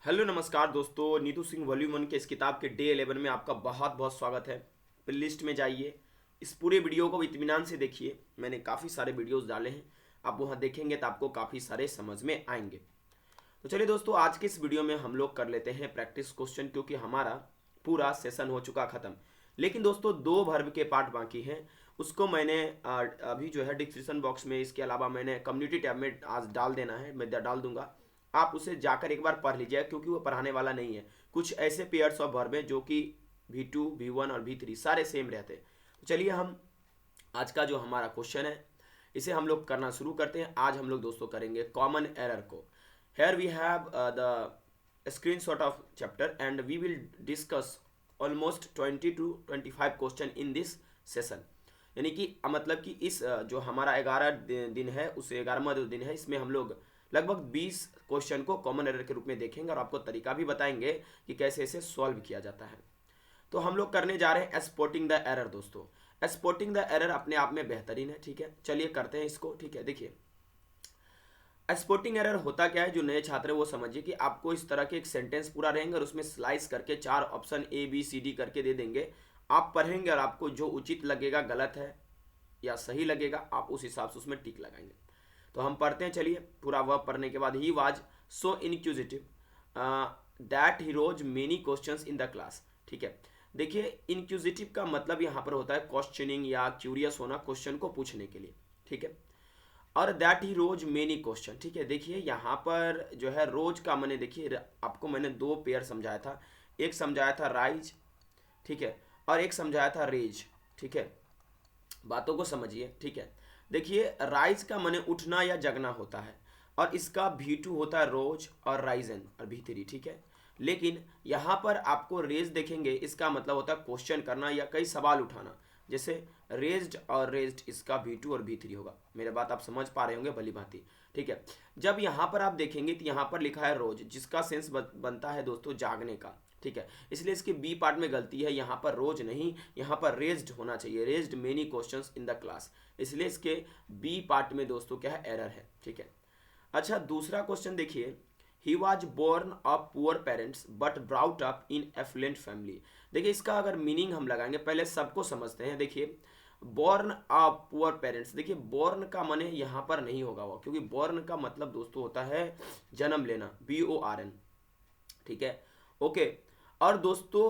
Hello नमस्कार दोस्तों, Neetu Singh volume 1 के इस किताब के डे 11 में आपका बहुत बहुत स्वागत है। प्ले लिस्ट में जाइए, इस पूरे वीडियो को इत्मीनान से देखिए। मैंने काफ़ी सारे वीडियोस डाले हैं, आप वहाँ देखेंगे तो आपको काफ़ी सारे समझ में आएंगे। तो चलिए दोस्तों, आज के इस वीडियो में हम लोग कर लेते हैं प्रैक्टिस क्वेश्चन, क्योंकि हमारा पूरा सेशन हो चुका ख़त्म। लेकिन दोस्तों, दो वर्ब के पार्ट बाकी हैं। उसको मैंने अभी जो है डिस्क्रिप्शन बॉक्स में, इसके अलावा मैंने कम्युनिटी टैब में आज डाल देना है, मैं डाल दूंगा। आप उसे जाकर एक बार पढ़ लीजिएगा, क्योंकि वो पढ़ाने वाला नहीं है। कुछ ऐसे पेयर्स ऑफ वर्ब हैं जो कि V2, V1 और V3 सारे सेम रहते हैं। तो चलिए हम आज का जो हमारा क्वेश्चन है इसे हम लोग करना शुरू करते हैं। आज हम लोग दोस्तों करेंगे कॉमन एरर को। Here we have the screenshot of chapter and we will discuss almost 20 to 25 question in this session. यानी कि मतलब कि इस जो हमारा 11 दिन है, उस 11वां जो दिन है, इसमें हम लोग लगभग 20 क्वेश्चन को कॉमन एरर के रूप में देखेंगे और आपको तरीका भी बताएंगे कि कैसे इसे सॉल्व किया जाता है। तो हम लोग करने जा रहे हैं स्पॉटिंग द एरर। दोस्तों, स्पॉटिंग द एरर अपने आप में बेहतरीन है, ठीक है। चलिए करते हैं इसको, ठीक है। देखिए, स्पॉटिंग एरर होता क्या है, जो नए छात्र है वो समझिए कि आपको इस तरह के एक सेंटेंस पूरा रहेंगे और उसमें स्लाइस करके 4 option A B C D करके दे देंगे। आप पढ़ेंगे और आपको जो उचित लगेगा, गलत है या सही लगेगा, आप उस हिसाब से उसमें टिक लगाएंगे। तो हम पढ़ते हैं। चलिए, पूरा वर्ब पढ़ने के बाद, he was so inquisitive that he rose many questions in the class. ठीक है। देखिए, इनक्यूजिटिव का मतलब यहाँ पर होता है क्वेश्चनिंग या क्यूरियस होना, क्वेश्चन को पूछने के लिए, ठीक है। और that he rose many question, ठीक है। देखिए यहाँ पर जो है रोज का मैंने, देखिए आपको मैंने दो पेयर समझाया था। एक समझाया था राइज, ठीक है, और एक समझाया था रेज, ठीक है। बातों को समझिए, ठीक है। देखिए, राइज का माने उठना या जगना होता है, और इसका V2 होता है रोज और राइजन और V3, ठीक है। लेकिन यहाँ पर आपको रेज देखेंगे, इसका मतलब होता है क्वेश्चन करना या कई सवाल उठाना। जैसे रेज्ड और रेज्ड, इसका V2 और V3 होगा। मेरे बात आप समझ पा रहे होंगे भली भांति, ठीक है। जब यहाँ पर आप देखेंगे तो यहाँ पर लिखा है रोज, जिसका सेंस बनता है दोस्तों जागने का, ठीक है। इसलिए इसके बी पार्ट में गलती है, यहाँ पर रोज नहीं, यहाँ पर रेज्ड होना चाहिए, raised many questions in the class. इसलिए इसके बी पार्ट में दोस्तों क्या है, एरर है, ठीक है। अच्छा, दूसरा क्वेश्चन देखिए, he was born of poor parents but brought up in affluent family. देखिए, इसका अगर मीनिंग हम लगाएंगे, पहले सबको समझते हैं। देखिए, बोर्न ऑफ पुअर पेरेंट्स, देखिए बोर्न का माने यहाँ पर नहीं होगा वो, क्योंकि बोर्न का मतलब दोस्तों होता है जन्म लेना, BORN, ठीक है, ओके। और दोस्तों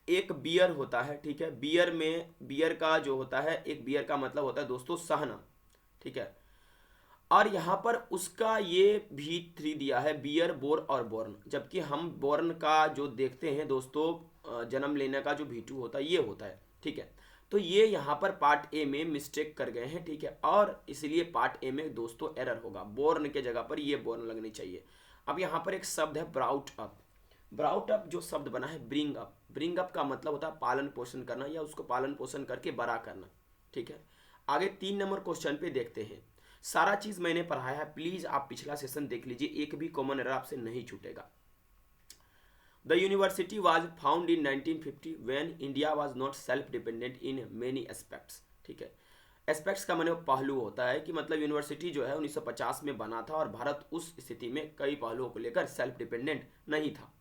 एक बियर होता है, ठीक है। बियर में, बियर का जो होता है, एक बियर का मतलब होता है दोस्तों सहना, ठीक है। और यहाँ पर उसका ये भी 3 दिया है, बियर, बोर और बोर्न, जबकि हम बोर्न का जो देखते हैं दोस्तों, जन्म लेने का जो V2 होता है ये होता है, ठीक है। तो ये यहाँ पर पार्ट ए में मिस्टेक कर गए हैं, ठीक है, और इसलिए पार्ट ए में दोस्तों एरर होगा, बोर्न के जगह पर ये बोर्न लगनी चाहिए। अब यहाँ पर एक शब्द है ब्राउट अप। ब्राउट अप जो शब्द बना है ब्रिंग अप, ब्रिंग अप का मतलब होता है पालन पोषण करना या उसको पालन पोषण करके बड़ा करना, ठीक है। आगे 3 नंबर क्वेश्चन पे देखते हैं। सारा चीज मैंने पढ़ाया है, प्लीज आप पिछला सेशन देख लीजिए, एक भी कॉमन एरर आपसे नहीं छूटेगा। The university was found in 1950 when India was not self dependent in many aspects, ठीक है। एस्पेक्ट्स का मतलब पहलू होता है कि मतलब यूनिवर्सिटी जो है 1950 में बना था और भारत उस स्थिति में कई पहलुओं को लेकर सेल्फ डिपेंडेंट नहीं था।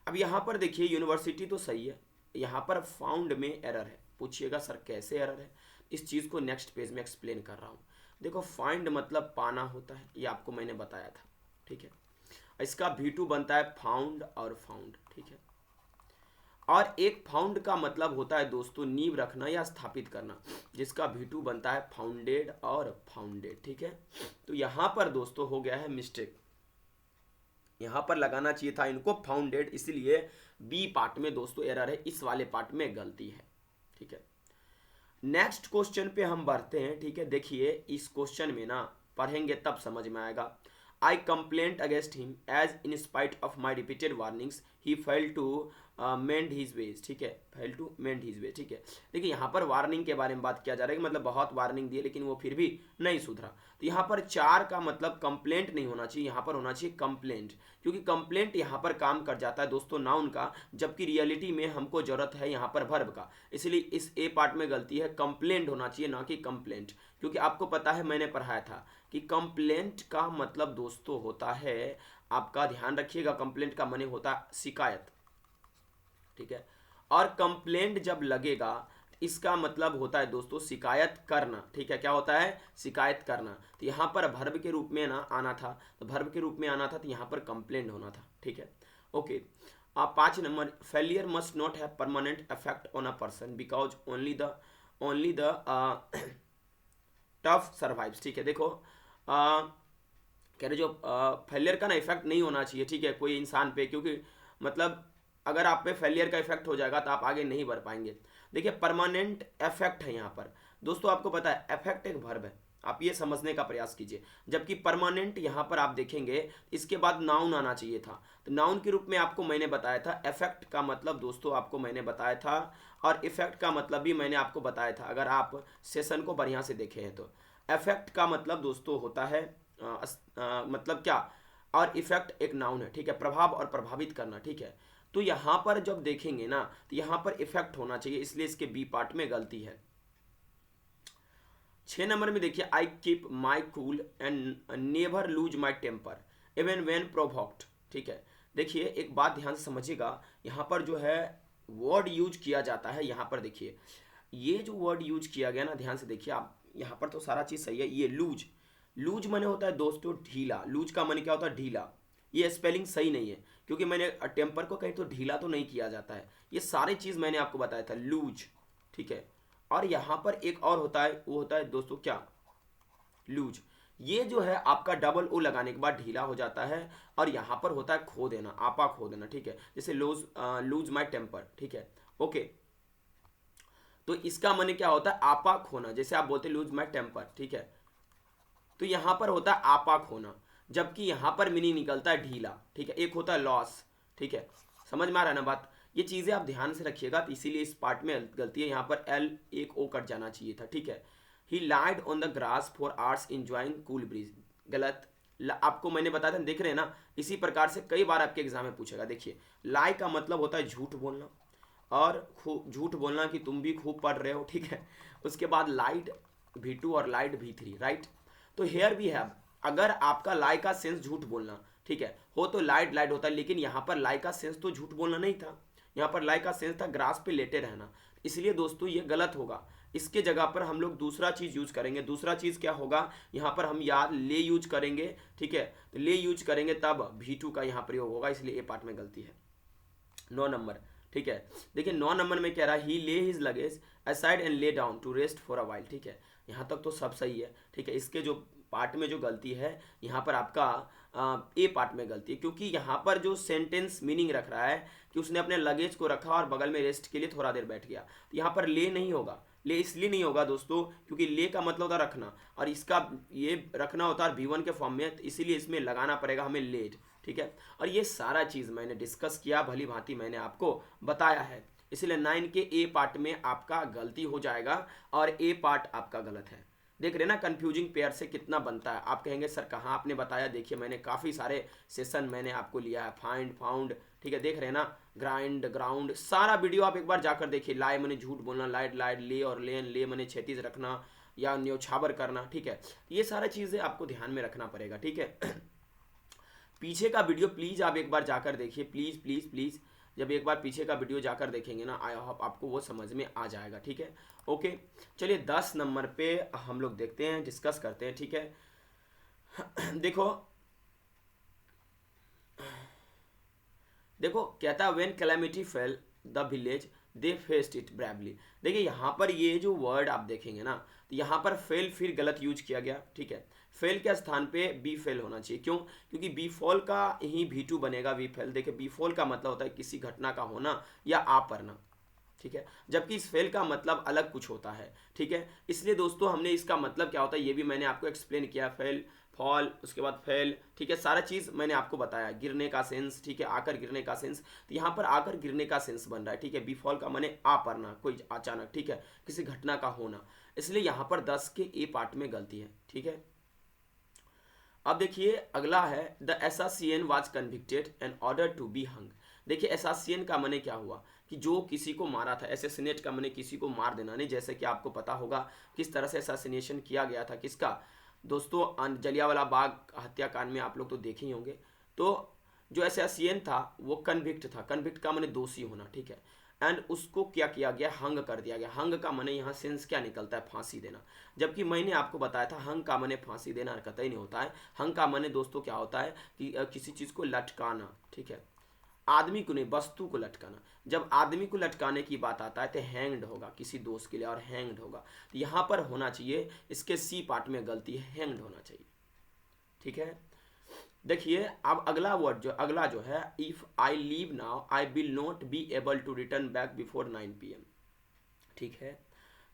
अब यहाँ पर देखिए, यूनिवर्सिटी तो सही है, यहाँ पर फाउंड में एरर है। पूछिएगा सर कैसे एरर है, इस चीज़ को नेक्स्ट पेज में एक्सप्लेन कर रहा हूँ। देखो, फाइंड मतलब पाना होता है, ये आपको मैंने बताया था, ठीक है। इसका V2 बनता है फाउंड और फाउंड, ठीक है। और एक फाउंड का मतलब होता है दोस्तों नींव रखना या स्थापित करना, जिसका V2 बनता है फाउंडेड और फाउंडेड, ठीक है। तो यहाँ पर दोस्तों हो गया है मिस्टेक, यहाँ पर लगाना चाहिए था इनको फाउंडेड, इसलिए बी पार्ट में दोस्तों एरर है, इस वाले पार्ट में गलती है, ठीक है। नेक्स्ट क्वेश्चन पे हम बढ़ते हैं, ठीक है। देखिए, इस क्वेश्चन में ना पढ़ेंगे तब समझ में आएगा। I complaint against him as in spite of my repeated warnings he fail to mend his ways, ठीक है, fail to mend his ways, ठीक है। देखिए, यहाँ पर वार्निंग के बारे में बात किया जा रहा है कि मतलब बहुत वार्निंग दी लेकिन वो फिर भी नहीं सुधरा। तो यहाँ पर 4 का मतलब कंप्लेंट नहीं होना चाहिए, यहाँ पर होना चाहिए कंप्लेंट, क्योंकि कंप्लेंट यहाँ पर काम कर जाता है दोस्तों नाउन का, जबकि रियलिटी में हमको जरूरत है यहाँ पर वर्ब का। इसलिए इस ए पार्ट में गलती है, कंप्लेंट होना चाहिए ना कि कंप्लेंट, क्योंकि आपको पता है मैंने पढ़ाया था कि कंप्लेंट का मतलब दोस्तों होता है आपका ध्यान रखिएगा, कंप्लेंट का माने होता है शिकायत, ठीक है। और कंप्लेंट जब लगेगा इसका मतलब होता है दोस्तों शिकायत करना, ठीक है। क्या होता है? शिकायत करना। तो यहाँ पर वर्ब के रूप में ना आना था, तो वर्ब के रूप में आना था, तो यहाँ पर कंप्लेंट होना था, ठीक है। Okay, 5 number, failure must not have permanent effect on a person because only the tough survives, ठीक है। देखो कह रहे जो फेलियर का ना इफेक्ट नहीं होना चाहिए, ठीक है, कोई इंसान पे, क्योंकि मतलब अगर आप पे फेलियर का इफेक्ट हो जाएगा तो आप आगे नहीं बढ़ पाएंगे। देखिए परमानेंट इफेक्ट है यहाँ पर दोस्तों, आपको पता है इफेक्ट एक वर्ब है, आप ये समझने का प्रयास कीजिए। जबकि परमानेंट यहाँ पर आप देखेंगे इसके बाद नाउन आना चाहिए था, तो नाउन के रूप में आपको मैंने बताया था। इफेक्ट का मतलब दोस्तों आपको मैंने बताया था, और इफेक्ट का मतलब भी मैंने आपको बताया था, अगर आप सेशन को बढ़िया से देखे हैं तो। इफेक्ट का मतलब दोस्तों होता है मतलब क्या, और इफेक्ट एक नाउन है, ठीक है, प्रभाव और प्रभावित करना, ठीक है। तो यहाँ पर जब देखेंगे ना तो यहाँ पर इफेक्ट होना चाहिए, इसलिए इसके बी पार्ट में गलती है। 6 नंबर में देखिए, I keep my cool and never lose my temper even when provoked, ठीक है। देखिए एक बात ध्यान से समझिएगा, यहाँ पर जो है वर्ड यूज किया जाता है, यहाँ पर देखिए ये जो वर्ड यूज किया गया ना, ध्यान से देखिए आप, यहाँ पर तो सारा चीज सही है। ये लूज, लूज माने होता है दोस्तों ढीला, लूज का माने क्या होता है? ढीला। ये स्पेलिंग सही नहीं है, क्योंकि मैंने टेम्पर को कहीं तो ढीला तो नहीं किया जाता है, ये सारी चीज मैंने आपको बताया था, लूज, ठीक है। और यहाँ पर एक और होता है, वो होता है दोस्तों क्या? लूज। ये जो है आपका डबल ओ लगाने के बाद ढीला हो जाता है, और यहाँ पर होता है खो देना, आपा खो देना, ठीक है। जैसे लूज माई टेम्पर, ठीक है, ओके। तो इसका माने क्या होता है? आपा खोना, जैसे आप बोलते लूज माई टेम्पर, ठीक है। तो यहां पर होता है आपा खोना, जबकि यहां पर मीनिंग निकलता है ढीला, ठीक है। एक होता है लॉस, ठीक है, समझ में आ रहा है ना बात? ये चीजें आप ध्यान से रखिएगा, तो इसीलिए इस पार्ट में गलती है, यहाँ पर एल एक ओ कट जाना चाहिए था, ठीक है। He lied on the grass for hours enjoying cool breeze, गलत। आपको मैंने बताया था, देख रहे हैं ना, इसी प्रकार से कई बार आपके एग्जाम में पूछेगा। देखिए लाई का मतलब होता है झूठ बोलना, और झूठ बोलना कि तुम भी खूब पढ़ रहे हो, ठीक है। उसके बाद लाइट V2 और लाइट V3, राइट। तो हेयर भी है, अगर आपका लाई का सेंस झूठ बोलना, ठीक है, हो तो लाइट लाइट होता है, लेकिन यहाँ पर लाई का सेंस तो झूठ बोलना नहीं था, यहाँ पर लाई का सेंस था ग्रास पे लेटे रहना, इसलिए दोस्तों ये गलत होगा। इसके जगह पर हम लोग दूसरा चीज यूज करेंगे। दूसरा चीज क्या होगा? यहाँ पर हम याद ले यूज करेंगे, ठीक है, तो ले यूज करेंगे तब V2 का यहाँ प्रयोग होगा, इसलिए ए पार्ट में गलती है। 9 नंबर, ठीक है। देखिए 9 नंबर में कह रहा है he lay his luggage aside and lay down to rest for a while, ठीक है। यहाँ तक तो सब सही है, ठीक है। इसके जो पार्ट में जो गलती है यहाँ पर आपका ए पार्ट में गलती है, क्योंकि यहाँ पर जो सेंटेंस मीनिंग रख रहा है कि उसने अपने लगेज को रखा और बगल में रेस्ट के लिए थोड़ा देर बैठ गया, तो यहाँ पर ले नहीं होगा। ले इसलिए नहीं होगा दोस्तों क्योंकि ले का मतलब होता है रखना, और इसका ये रखना होता है V1 के फॉर्म में, तो इसीलिए इसमें लगाना पड़ेगा हमें लेट, ठीक है। और ये सारा चीज़ मैंने डिस्कस किया, भली भांति मैंने आपको बताया है, इसलिए 9 के ए पार्ट में आपका गलती हो जाएगा, और ए पार्ट आपका गलत है। देख रहे ना कंफ्यूजिंग पेयर से कितना बनता है। आप कहेंगे सर कहाँ आपने बताया, देखिए मैंने काफ़ी सारे सेशन मैंने आपको लिया है, फाइंड फाउंड, ठीक है, देख रहे हैं ना, ग्राइंड ग्राउंड, सारा वीडियो आप एक बार जाकर देखिए। लाई मैंने झूठ बोलना, लाइट लाइट, ले और लेन, ले मैंने क्षैतिज रखना या न्योछावर करना, ठीक है। ये सारा चीज़ें आपको ध्यान में रखना पड़ेगा, ठीक है। पीछे का वीडियो प्लीज़ आप एक बार जाकर देखिए, प्लीज़ प्लीज़ प्लीज़। जब एक बार पीछे का वीडियो जाकर देखेंगे ना, आई होप आपको वो समझ में आ जाएगा, ठीक है, ओके। चलिए 10 नंबर पे हम लोग देखते हैं, डिस्कस करते हैं, ठीक है। देखो देखो कहता है when calamity fail the village they faced it bravely. देखिए यहाँ पर ये जो वर्ड आप देखेंगे ना, तो यहाँ पर फेल फिर गलत यूज किया गया, ठीक है। फेल के स्थान पे बी फेल होना चाहिए, क्यों? क्योंकि बी फॉल का ही V2 बनेगा बी फेल। देखिए बी फॉल का मतलब होता है किसी घटना का होना या आ पड़ना, ठीक है, जबकि इस फेल का मतलब अलग कुछ होता है, ठीक है। इसलिए दोस्तों हमने इसका मतलब क्या होता है ये भी मैंने आपको एक्सप्लेन किया, फेल, फॉल, उसके बाद फेल, ठीक है, सारा चीज़ मैंने आपको बताया। गिरने का सेंस, ठीक है, आकर गिरने का सेंस, तो यहाँ पर आकर गिरने का सेंस बन रहा है, ठीक है। बी फॉल का माने आ पड़ना, कोई अचानक, ठीक है, किसी घटना का होना, इसलिए यहाँ पर 10 के ए पार्ट में गलती है, ठीक है। अब देखिए अगला है the assassin was convicted and order to be hung. देखिए एसासियन का माने क्या हुआ कि जो किसी को मारा था, एसेसिनेट का माने किसी को मार देना, नहीं, जैसे कि आपको पता होगा किस तरह से एसासिनेशन किया गया था, किसका दोस्तों, जलियांवाला बाग हत्याकांड में आप लोग तो देखे ही होंगे। तो जो असैसिन था वो कन्विक्ट था, कन्विक्ट का माने दोषी होना, ठीक है। एंड उसको क्या किया गया, हंग कर दिया गया। हंग का माने यहाँ सेंस क्या निकलता है, फांसी देना। जबकि मैंने आपको बताया था हंग का माने फांसी देना कतई नहीं होता है। हंग का माने दोस्तों क्या होता है कि किसी चीज़ को लटकाना, ठीक है। आदमी को नहीं, वस्तु को लटकाना। जब आदमी को लटकाने की बात आता है तो हैंग्ड होगा किसी दोस्त के लिए, और हैंग्ड होगा। तो यहाँ पर होना चाहिए, इसके सी पार्ट में गलती है, हैंग्ड होना चाहिए, ठीक है। देखिए अब अगला जो है, if I leave now I will not be able to return back before 9 PM, ठीक है।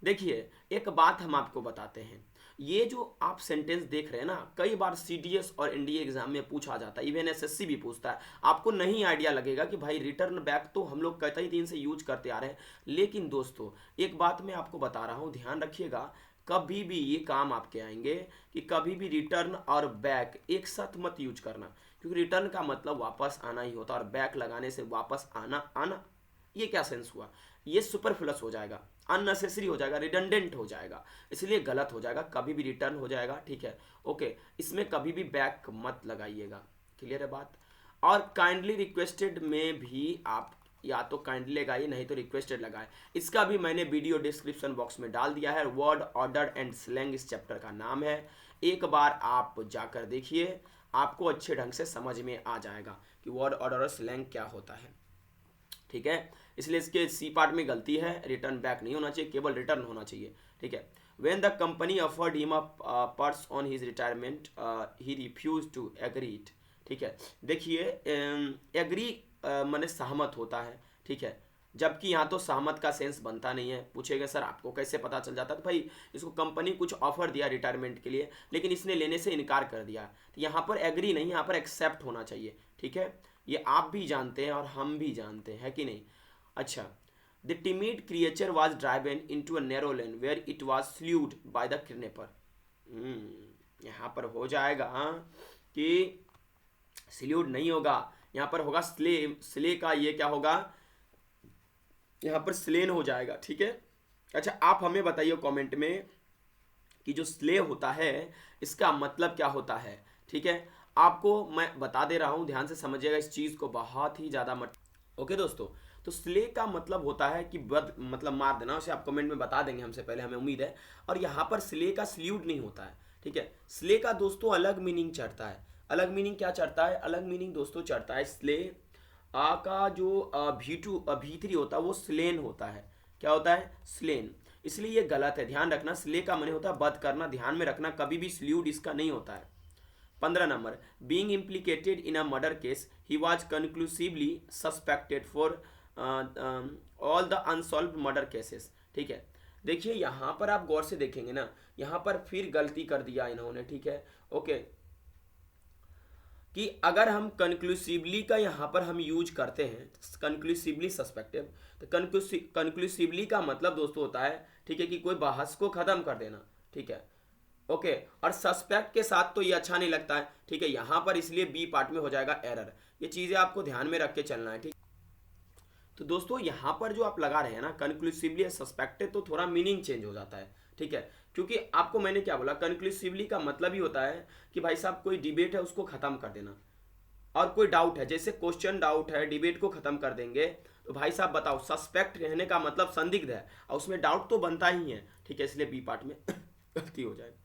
देखिए एक बात हम आपको बताते हैं, ये जो आप सेंटेंस देख रहे हैं ना, कई बार सीडीएस और एनडीए एग्जाम में पूछा जाता है, इवन एसएससी भी पूछता है। आपको नहीं आइडिया लगेगा कि भाई रिटर्न बैक तो हम लोग कई दिन से यूज करते आ रहे हैं, लेकिन दोस्तों एक बात मैं आपको बता रहा हूँ, ध्यान रखिएगा, कभी भी ये काम आपके आएंगे कि कभी भी रिटर्न और बैक एक साथ मत यूज करना, क्योंकि रिटर्न का मतलब वापस आना ही होता है, और बैक लगाने से वापस आना ये क्या सेंस हुआ, ये सुपरफ्लस हो जाएगा, अननेसेसरी हो जाएगा, रिडंडेंट हो जाएगा, इसलिए गलत हो जाएगा। कभी भी रिटर्न हो जाएगा, ठीक है, ओके। इसमें कभी भी बैक मत लगाइएगा, क्लियर है बात। और काइंडली रिक्वेस्टेड में भी आप या तो काइंडली लगाइए, नहीं तो रिक्वेस्टेड लगाए। इसका भी मैंने वीडियो डिस्क्रिप्शन बॉक्स में डाल दिया है। वर्ड ऑर्डर एंड स्लैंग इस चैप्टर का नाम है, एक बार आप जाकर देखिए, आपको अच्छे ढंग से समझ में आ जाएगा कि वर्ड ऑर्डर और स्लैंग क्या होता है, ठीक है। इसलिए इसके सी पार्ट में गलती है, रिटर्न बैक नहीं होना चाहिए, केवल रिटर्न होना चाहिए, ठीक है। When the company offered him a purse on his retirement, he refused to agree it, ठीक है। देखिए एग्री माने सहमत होता है, ठीक है, जबकि यहाँ तो सहमत का सेंस बनता नहीं है। पूछेगा सर आपको कैसे पता चल जाता, तो भाई इसको कंपनी कुछ ऑफर दिया रिटायरमेंट के लिए, लेकिन इसने लेने से इनकार कर दिया, तो यहाँ पर एग्री नहीं, यहाँ पर एक्सेप्ट होना चाहिए, ठीक है। ये आप भी जानते हैं और हम भी जानते हैं कि नहीं। अच्छा, the timid creature was driven into a narrow lane where it was slewed by the kidnapper. यहाँ पर हो जाएगा कि स्ल्यूड नहीं होगा, यहाँ पर होगा स्ले। स्ले का ये क्या होगा, यहाँ पर स्लेन हो जाएगा, ठीक है। अच्छा आप हमें बताइए कमेंट में कि जो स्ले होता है इसका मतलब क्या होता है, ठीक है। आपको मैं बता दे रहा हूँ, ध्यान से समझिएगा इस चीज़ को, बहुत ही ज़्यादा ओके दोस्तों। तो स्ले का मतलब होता है कि बद मतलब मार देना, उसे आप कमेंट में बता देंगे हमसे पहले, हमें उम्मीद है। और यहाँ पर स्ले का स्ल्यूड नहीं होता है, ठीक है। स्ले का दोस्तों अलग मीनिंग चढ़ता है। अलग मीनिंग क्या चढ़ता है, अलग मीनिंग दोस्तों चढ़ता है स्ले आ का जो भीतरी होता है वो स्लेन होता है। क्या होता है, स्लेन। इसलिए ये गलत है, ध्यान रखना। स्ले का माने होता है वध करना, ध्यान में रखना, कभी भी स्ल्यूड इसका नहीं होता है। 15 number, being implicated in a murder case he was conclusively suspected for all the unsolved murder cases, ठीक है। देखिए यहाँ पर आप गौर से देखेंगे ना, यहाँ पर फिर गलती कर दिया इन्होंने, ठीक है, ओके। कि अगर हम कंक्लूसिवली का यहाँ पर हम यूज करते हैं, कंक्लूसिवली सस्पेक्टेड, तो कंक्लूसिवली का मतलब दोस्तों होता है, ठीक है, कि कोई बहस को खत्म कर देना, ठीक है, ओके। और सस्पेक्ट के साथ तो ये अच्छा नहीं लगता है, ठीक है, यहाँ पर इसलिए बी पार्ट में हो जाएगा एरर। ये चीज़ें आपको ध्यान में रख के चलना है, ठीक। तो दोस्तों यहाँ पर जो आप लगा रहे हैं ना कंक्लूसिवली सस्पेक्टेड, तो थोड़ा मीनिंग चेंज हो जाता है, ठीक है। क्योंकि आपको मैंने क्या बोला, कंक्लूसिवली का मतलब ही होता है कि भाई साहब कोई डिबेट है उसको खत्म कर देना, और कोई डाउट है, जैसे क्वेश्चन डाउट है, डिबेट को खत्म कर देंगे। तो भाई साहब बताओ, सस्पेक्ट कहने का मतलब संदिग्ध है, और उसमें डाउट तो बनता ही है, ठीक है। इसलिए बी पार्ट में गलती हो जाएगी,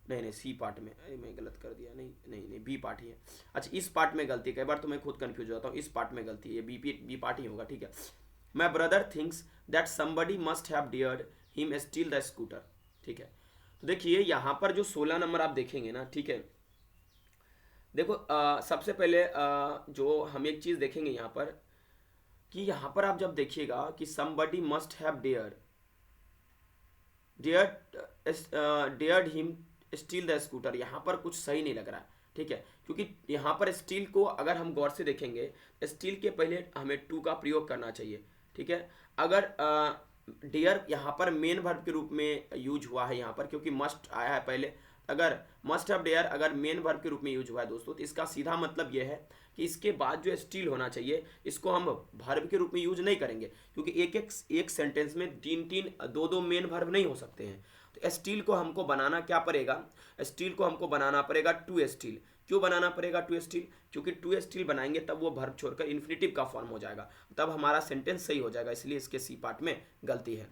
नहीं सी पार्ट में, अरे मैं गलत कर दिया, नहीं बी पार्ट ही है। अच्छा इस पार्ट में गलती, कई बार तो मैं खुद कंफ्यूज हो जाता हूँ, इस पार्ट में गलती है, बी पार्ट ही होगा, ठीक है। My brother thinks that somebody must have dared him steal the scooter, ठीक है। तो देखिए यहाँ पर जो 16 नंबर आप देखेंगे ना, ठीक है, देखो सबसे पहले जो हम एक चीज़ देखेंगे यहाँ पर, कि यहाँ पर आप जब देखिएगा कि somebody must have dared him steal the scooter, यहाँ पर कुछ सही नहीं लग रहा है, ठीक है। क्योंकि यहाँ पर स्टील को अगर हम गौर से देखेंगे, स्टील के पहले हमें टू का प्रयोग करना चाहिए, ठीक है। अगर डेयर यहाँ पर मेन वर्ब के रूप में यूज हुआ है यहाँ पर, क्योंकि मस्ट आया है पहले, अगर मस्ट ऑफ डेयर अगर मेन वर्ब के रूप में यूज हुआ है दोस्तों, तो इसका सीधा मतलब यह है कि इसके बाद जो स्टील होना चाहिए इसको हम वर्ब के रूप में यूज नहीं करेंगे, क्योंकि एक सेंटेंस में दो मेन वर्ब नहीं हो सकते हैं। तो स्टील को हमको बनाना क्या पड़ेगा, स्टील को हमको बनाना पड़ेगा टू स्टील, क्यों बनाना पड़ेगा टू स्टिल? क्योंकि टू स्टिल बनाएंगे तब वो वर्ब छोड़कर इन्फिनिटिव का फॉर्म हो जाएगा, तब हमारा सेंटेंस सही हो जाएगा, इसलिए इसके सी पार्ट में गलती है।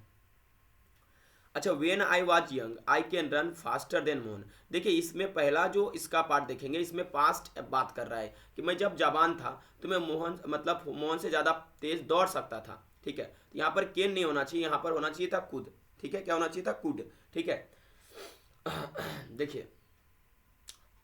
अच्छा, when I was young I can run faster than Mohan. देखिए इसमें पहला जो इसका पार्ट देखेंगे, इसमें पास्ट बात कर रहा है कि मैं जब जवान था तो मैं मोहन मतलब मोहन से ज़्यादा तेज दौड़ सकता था, ठीक है। यहाँ पर कैन नहीं होना चाहिए, यहाँ पर होना चाहिए था कुड, ठीक है। क्या होना चाहिए था? कुड, ठीक है। देखिए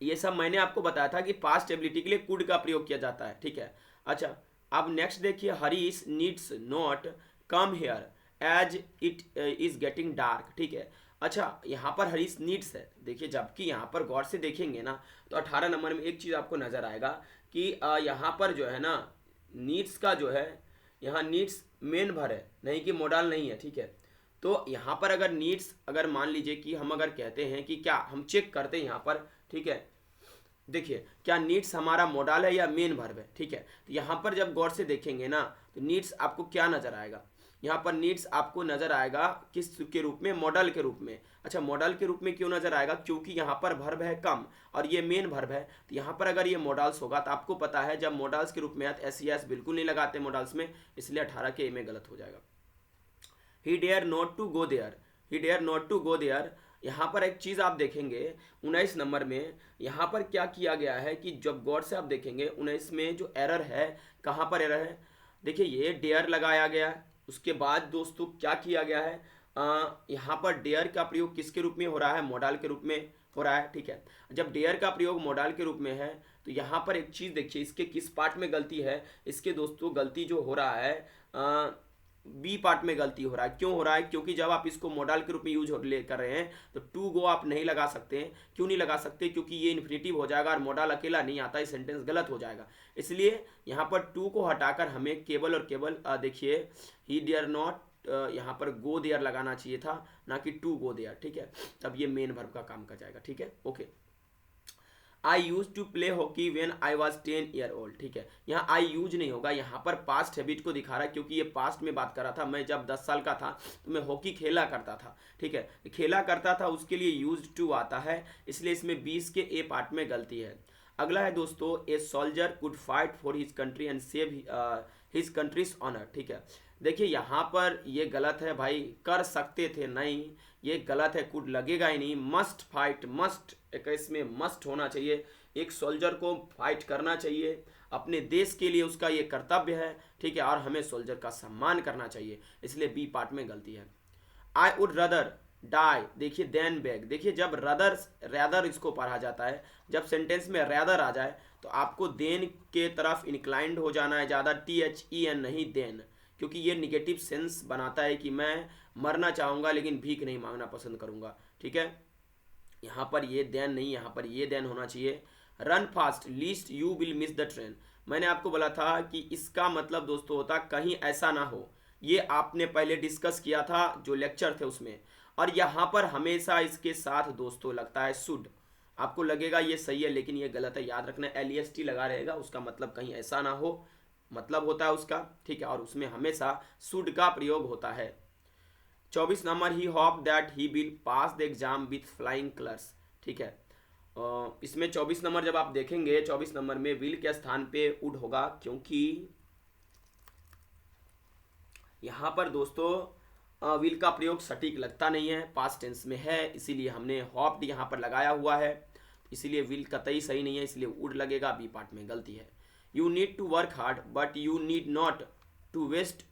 ये सब मैंने आपको बताया था कि पास्ट एबिलिटी के लिए कुड का प्रयोग किया जाता है, ठीक है। अच्छा, अब नेक्स्ट देखिए, Harish needs not come here as it is getting dark, ठीक है। अच्छा, यहाँ पर हरीश नीड्स है, देखिए जबकि यहाँ पर गौर से देखेंगे ना तो 18 नंबर में एक चीज़ आपको नजर आएगा कि यहाँ पर जो है ना नीड्स का जो है, यहाँ नीड्स मेन भर है, नहीं कि मोडाल नहीं है, ठीक है। तो यहाँ पर अगर नीड्स, अगर मान लीजिए कि हम अगर कहते हैं कि क्या हम चेक करते हैं यहाँ पर, ठीक है। देखिए क्या नीड्स हमारा मोडाल है या मेन वर्ब है, ठीक है। तो यहाँ पर जब गौर से देखेंगे ना तो नीड्स आपको क्या नजर आएगा, यहाँ पर नीड्स आपको नजर आएगा किस के रूप में? मॉडल के रूप में। अच्छा, मॉडल के रूप में क्यों नजर आएगा? क्योंकि यहाँ पर वर्ब है कम और ये मेन वर्ब है, तो यहाँ पर अगर ये मॉडल्स होगा तो आपको पता है जब मॉडल्स के रूप में आते एस एस बिल्कुल नहीं लगाते मॉडल्स में, इसलिए 18 के ए में गलत हो जाएगा। He dare not to go there, he dare not to go there. यहाँ पर एक चीज़ आप देखेंगे 19 नंबर में, यहाँ पर क्या किया गया है कि जब गौर से आप देखेंगे 19 में जो एरर है, कहाँ पर एरर है? देखिए ये डेयर लगाया गया है, उसके बाद दोस्तों क्या किया गया है, यहाँ पर डेयर का प्रयोग किसके रूप में हो रहा है? मॉडल के रूप में हो रहा है, ठीक है। जब डेयर का प्रयोग मॉडल के रूप में है तो यहाँ पर एक चीज़ देखिए, इसके किस पार्ट में गलती है? इसके दोस्तों गलती जो हो रहा है बी पार्ट में गलती हो रहा है। क्यों हो रहा है? क्योंकि जब आप इसको मॉडल के रूप में यूज कर रहे हैं तो टू गो आप नहीं लगा सकते हैं। क्यों नहीं लगा सकते? क्योंकि ये इन्फिनिटिव हो जाएगा और मॉडल अकेला नहीं आता, ये सेंटेंस गलत हो जाएगा। इसलिए यहाँ पर टू को हटाकर हमें केवल और केवल देखिए ही डियर नॉट, यहाँ पर गो देयर लगाना चाहिए था, ना कि टू गो देयर, ठीक है। तब ये मेन वर्ब का काम कर जाएगा, ठीक है। Okay, I use to play hockey when I was 10 year old, ठीक है। यहाँ आई यूज नहीं होगा, यहाँ पर पास्ट हैबिट को दिखा रहा है, क्योंकि ये पास्ट में बात कर रहा था। मैं जब 10 साल का था तो मैं हॉकी खेला करता था, ठीक है। खेला करता था, उसके लिए यूज टू आता है, इसलिए इसमें 20 के ए पार्ट में गलती है। अगला है दोस्तों, a soldier could fight for his country and save his country's honour, ठीक है। देखिए यहाँ पर ये गलत है भाई, कर सकते थे नहीं, ये गलत है, कुड लगेगा ही नहीं। मस्ट फाइट, मस्ट 21 में मस्ट होना चाहिए। एक सोल्जर को फाइट करना चाहिए अपने देश के लिए, उसका ये कर्तव्य है, ठीक है। और हमें सोल्जर का सम्मान करना चाहिए, इसलिए बी पार्ट में गलती है। आई वुड रदर डाई, देखिए देन बैग, देखिए जब रदर रैदर इसको पढ़ा जाता है, जब सेंटेंस में रैदर आ जाए तो आपको देन के तरफ इंक्लाइंड हो जाना है ज़्यादा, THEN नहीं देन, क्योंकि ये निगेटिव सेंस बनाता है कि मैं मरना चाहूँगा लेकिन भीख नहीं मांगना पसंद करूँगा, ठीक है। यहाँ पर ये देन नहीं, यहाँ पर ये देन होना चाहिए। Run fast least you will miss the train, मैंने आपको बोला था कि इसका मतलब दोस्तों होता कहीं ऐसा ना हो, ये आपने पहले डिस्कस किया था जो लेक्चर थे उसमें। और यहाँ पर हमेशा इसके साथ दोस्तों लगता है शुड, आपको लगेगा ये सही है लेकिन ये गलत है, याद रखना LEST लगा रहेगा, उसका मतलब कहीं ऐसा ना हो, मतलब होता है उसका, ठीक है। और उसमें हमेशा शुड का प्रयोग होता है। 24 number, he hope that he will pass the exam with flying colours, ठीक है। इसमें 24 नंबर जब आप देखेंगे, 24 नंबर में विल के स्थान पे वुड होगा, क्योंकि यहाँ पर दोस्तों विल का प्रयोग सटीक लगता नहीं है, पास्ट टेंस में है, इसीलिए हमने होप्ड यहाँ पर लगाया हुआ है, इसीलिए विल कतई सही नहीं है, इसलिए वुड लगेगा, बी पार्ट में गलती है। You need to work hard but you need not to waste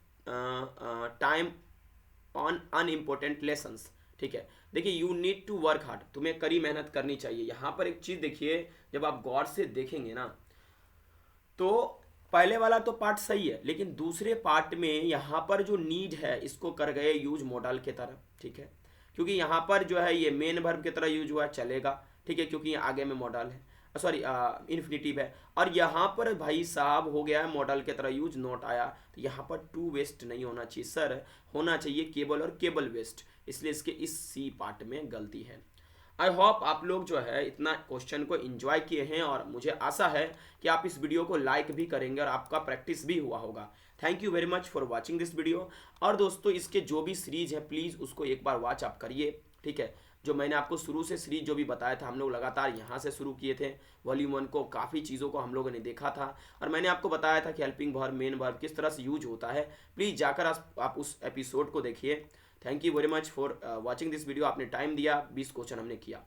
time on unimportant lessons, ठीक है। देखिए you need to work hard, तुम्हें कड़ी मेहनत करनी चाहिए। यहाँ पर एक चीज़ देखिए, जब आप गौर से देखेंगे ना तो पहले वाला तो पार्ट सही है, लेकिन दूसरे पार्ट में यहाँ पर जो नीड है इसको कर गए यूज मॉडल के तरह, ठीक है। क्योंकि यहाँ पर जो है ये मेन वर्ब की तरह यूज हुआ, चलेगा, ठीक है, क्योंकि आगे में मॉडल है, सॉरी इन्फिनिटिव है। और यहाँ पर भाई साहब हो गया है मॉडल की तरह यूज, नॉट आया, तो यहाँ पर टू वेस्ट नहीं होना चाहिए सर, होना चाहिए केबल और केबल वेस्ट, इसलिए इसके इस सी पार्ट में गलती है। आई होप आप लोग जो है इतना क्वेश्चन को एंजॉय किए हैं, और मुझे आशा है कि आप इस वीडियो को लाइक भी करेंगे और आपका प्रैक्टिस भी हुआ होगा। Thank you very much for watching this video. और दोस्तों इसके जो भी सीरीज है प्लीज़ उसको एक बार वॉच आप करिए, ठीक है। जो मैंने आपको शुरू से सीरीज जो भी बताया था, हम लोग लगातार यहाँ से शुरू किए थे। वॉल्यूम 1 को काफ़ी चीज़ों को हम लोगों ने देखा था और मैंने आपको बताया था कि हेल्पिंग वर्ब, मेन वर्ब किस तरह से यूज होता है। प्लीज़ जाकर आप उस एपिसोड को देखिए। Thank you very much for watching this video. आपने टाइम दिया, 20 क्वेश्चन हमने किया।